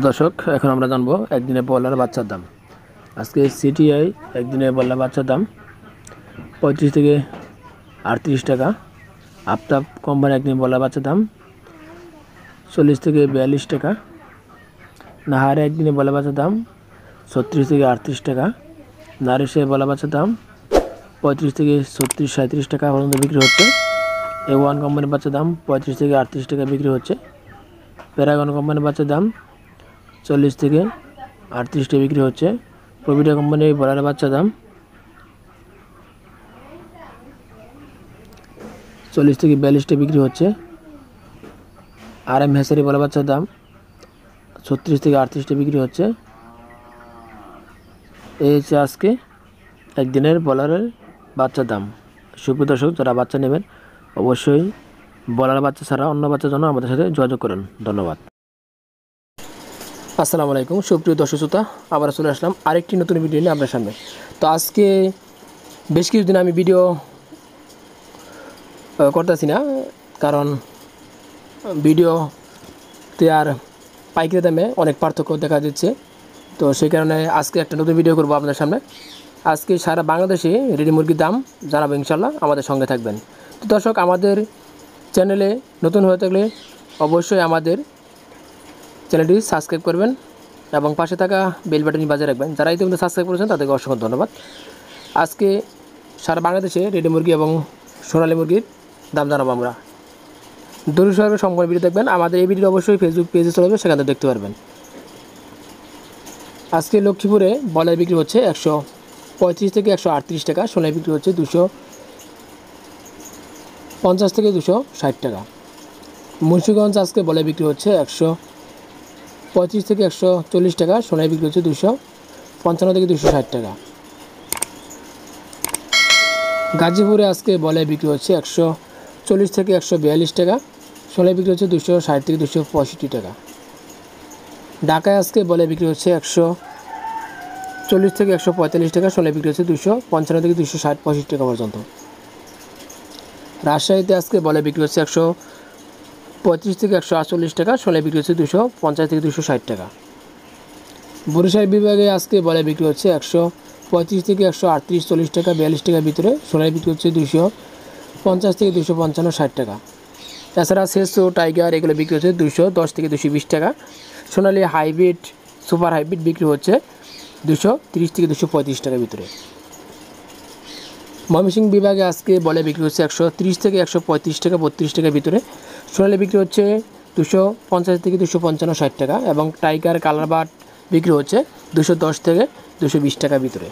দর্শক, এখন আমরা জানবো একদিনে ব্রয়লার বাচ্চার দাম। আজকে সিটিআই একদিনে ব্রয়লার বাচ্চার দাম 35 থেকে 38 টাকা। আফতাব কোম্পানি একদিনে ব্রয়লার বাচ্চার দাম 40 থেকে 42 টাকা। নাহারে একদিনে ব্রয়লার বাচ্চার দাম 36 থেকে 38 টাকা। নারিশে ব্রয়লার বাচ্চার দাম 35 থেকে 36 37 টাকা পর্যন্ত বিক্রি হচ্ছে। A1 কোম্পানির বাচ্চার দাম 35 থেকে 38 টাকা বিক্রি হচ্ছে। প্যারাগন কোম্পানির বাচ্চার দাম 40 থেকে 38 টাকা বিক্রি হচ্ছে। প্রভিটা কোম্পানির ব্রয়লার বাচ্চার দাম 40 থেকে 42 টাকা বিক্রি হচ্ছে। RM হ্যাচারি ব্রয়লার বাচ্চার দাম 36 থেকে 38 টাকা বিক্রি হচ্ছে। এই হচ্ছে আজকে একদিনের ব্রয়লারের বাচ্চার দাম। সুপ্রিয় দর্শক, যারা বাচ্চা নেবেন অবশ্যই ব্রয়লার বাচ্চা ছাড়া অন্য বাচ্চার জন্য আমাদের সাথে যোগাযোগ করুন। ধন্যবাদ। আসসালামু আলাইকুম সুপ্রিয় দর্শক শ্রোতা, আবার চলে আসলাম আরেকটি নতুন ভিডিও নিয়ে আপনার সামনে। তো আজকে বেশ কিছুদিন আমি ভিডিও করতেছি না, কারণ ভিডিওতে আর পাইকারি দামে অনেক পার্থক্য দেখা দিচ্ছে। তো সেই কারণে আজকে একটা নতুন ভিডিও করবো আপনাদের সামনে। আজকে সারা বাংলাদেশে রেডি মুরগির দাম জানাবো, ইনশাল্লাহ আমাদের সঙ্গে থাকবেন। তো দর্শক, আমাদের চ্যানেলে নতুন হয়ে থাকলে অবশ্যই আমাদের চ্যানেলটি সাবস্ক্রাইব করবেন এবং পাশে থাকা বেল বাটনটি বাজিয়ে রাখবেন। যারা ইতিমধ্যে সাবস্ক্রাইব করেছেন তাদেরকে অসংখ্য ধন্যবাদ। আজকে সারা বাংলাদেশে রেডি মুরগি এবং সোনালী মুরগির দাম জানাবো আমরা। দূর সরকার সম্পূর্ণ ভিডিও দেখবেন। আমাদের এই ভিডিও অবশ্যই ফেসবুক পেজে চলে যাবে, সেখান থেকে দেখতে পারবেন। আজকে লক্ষ্মীপুরে ব্রয়লার বিক্রি হচ্ছে 135 থেকে 138 টাকা। সোনালী বিক্রি হচ্ছে 250 থেকে 260 টাকা। মুন্সিগঞ্জ আজকে ব্রয়লার বিক্রি হচ্ছে 135 থেকে 140 টাকা। সোনালী বিক্রি হচ্ছে 255 থেকে 260 টাকা। গাজীপুরে আজকে ব্রয়লার বিক্রি হচ্ছে 140 থেকে 142 টাকা। সোনালী বিক্রি হচ্ছে 260 থেকে 265 টাকা। ঢাকায় আজকে ব্রয়লার বিক্রি হচ্ছে 140 থেকে 145 টাকা। সোনালী বিক্রি হচ্ছে 255 থেকে 265 টাকা পর্যন্ত। রাজশাহীতে আজকে ব্রয়লার বিক্রি হচ্ছে 135 থেকে 148 টাকা। সোনালী বিক্রি হচ্ছে 250 থেকে 260 টাকা। বরিশাল বিভাগে আজকে ব্রয়লার বিক্রি হচ্ছে 135 থেকে 138 40 টাকা 42 টাকার ভিতরে। সোনালী বিক্রি হচ্ছে 250 থেকে 255 60 টাকা। তাছাড়া সেসো টাইগার এগুলো বিক্রি হচ্ছে 210 থেকে 220 টাকা। সোনালী হাইব্রিড সুপার হাইব্রিড বিক্রি হচ্ছে 230 থেকে 235 টাকার ভিতরে। ময়মনসিংহ বিভাগে আজকে ব্রয়লার বিক্রি হচ্ছে 130 থেকে 135 টাকা 32 টাকার ভিতরে। সোনালী বিক্রি হচ্ছে 250 থেকে 255 60 টাকা এবং টাইগার কালার বাট বিক্রি হচ্ছে 210 থেকে 220 টাকার ভিতরে।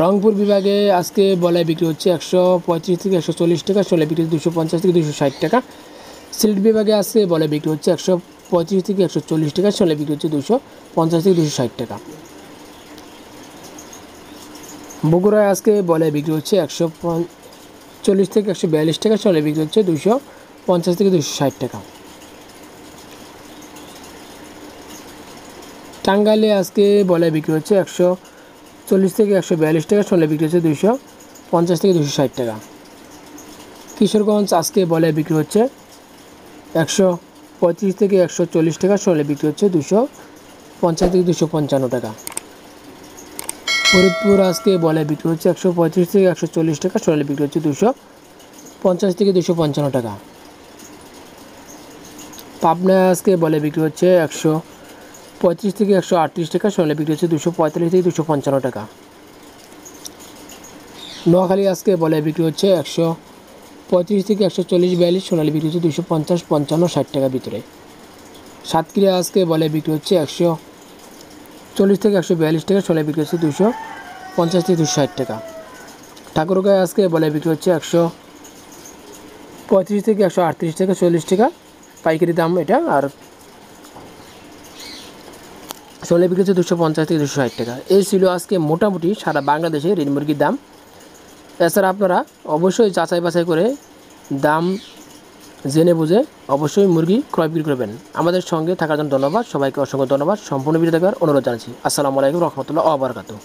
রংপুর বিভাগে আজকে ব্রয়লার বিক্রি হচ্ছে 135 থেকে 140 টাকা। সোনালী বিক্রি হচ্ছে 250 থেকে 260 টাকা। সিলেট বিভাগে আজকে ব্রয়লার বিক্রি হচ্ছে 135 থেকে 140 টাকা। সোনালী বিক্রি হচ্ছে 250 থেকে 260 টাকা। বগুড়ায় আজকে ব্রয়লার বিক্রি হচ্ছে 140 থেকে 142 টাকা। সোনালী বিক্রি হচ্ছে 250 থেকে 260 টাকা। টাঙ্গাইলে আজকে ব্রয়লার বিক্রি হচ্ছে 140 থেকে 142 টাকা। সোনালী বিক্রি হচ্ছে 250 থেকে 260 টাকা। কিশোরগঞ্জ আজকে ব্রয়লার বিক্রি হচ্ছে 135 থেকে 140 টাকা। সোনালী বিক্রি হচ্ছে 250 থেকে 255 টাকা। ফরিদপুর আজকে ব্রয়লার বিক্রি হচ্ছে 135 থেকে 140 টাকা। সোনালী বিক্রি হচ্ছে 250 থেকে 255 টাকা। পাবনায় আজকে ব্রয়লার বিক্রি হচ্ছে 135 থেকে 138 টাকা। সোনালী বিক্রি হচ্ছে 245 থেকে 255 টাকা। নোয়াখালী আজকে ব্রয়লার বিক্রি হচ্ছে 135 থেকে 140 42। সোনালী বিক্রি হচ্ছে 250 55 60 টাকার ভিতরে। সাতক্ষীরা আজকে ব্রয়লার বিক্রি হচ্ছে 140 থেকে 142 টাকা। সোনালী বিক্রি হচ্ছে 250 থেকে 260 টাকা। ঠাকুরগাঁয়ে আজকে ব্রয়লার বিক্রি হচ্ছে 135 থেকে 138 টাকা 40 টাকা পাইকারি দাম এটা। আর সোনালী বিক্রি হচ্ছে 250 থেকে 260 টাকা। এই ছিল আজকে মোটামুটি সারা বাংলাদেশে রেডি মুরগির দাম। এছাড়া আপনারা অবশ্যই যাচাই বাছাই করে দাম জেনে বুঝে অবশ্যই মুরগি ক্রয় বিক্রি করবেন। আমাদের সঙ্গে থাকার জন্য ধন্যবাদ। সবাইকে অসংখ্য ধন্যবাদ। সম্পূর্ণ ভিডিও দেখার অনুরোধ জানাচ্ছি। আসসালামু আলাইকুম রহমতুল্লাহ ওয়া বারাকাতুহু।